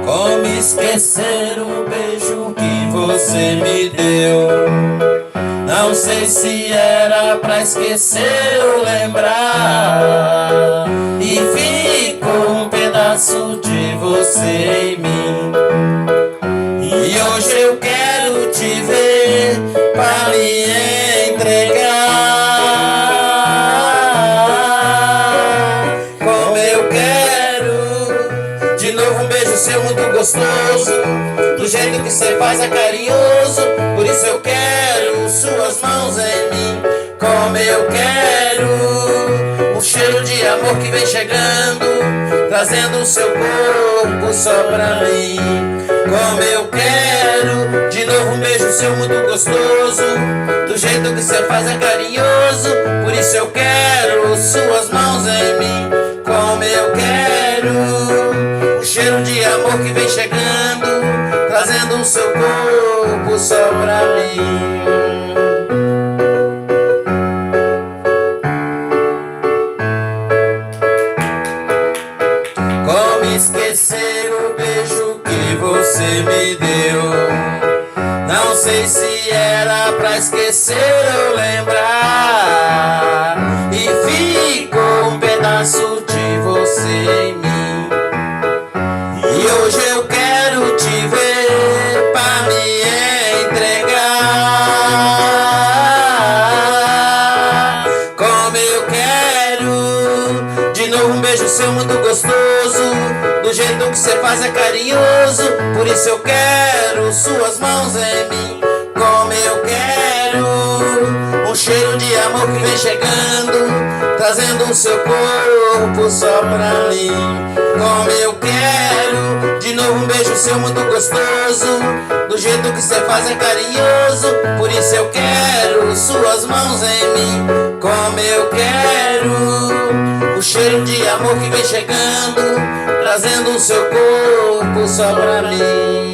Como esquecer o beijo que você me deu? Não sei se era pra esquecer ou lembrar, e ficou um pedaço de você em mim. E hoje eu quero te ver pra me entregar. Como eu quero de novo um beijo seu muito gostoso, do jeito que cê faz é carinhoso. Por isso eu quero suas mãos em mim. Como eu quero um cheiro de amor que vem chegando, trazendo o seu corpo só pra mim. Como eu quero de novo um beijo seu muito gostoso, do jeito que cê faz é carinhoso. Por isso eu quero suas mãos em mim. Como eu quero um cheiro de amor que vem chegando, trazendo o seu corpo só pra mim. Como esquecer o beijo que você me deu? Não sei se era pra esquecer ou lembrar, e ficou um pedaço de você em mim. E hoje eu quero te ver pra me entregar. Como eu quero de novo um beijo seu muito gostoso, do jeito que cê faz é carinhoso. Por isso eu quero suas mãos em mim. Como eu quero um cheiro de amor que vem chegando, trazendo o seu corpo só pra mim. Como eu quero de novo um beijo seu muito gostoso, do jeito que cê faz é carinhoso. Por isso eu quero suas mãos em mim. Como eu quero o cheiro de amor que vem chegando, trazendo o seu corpo só pra mim.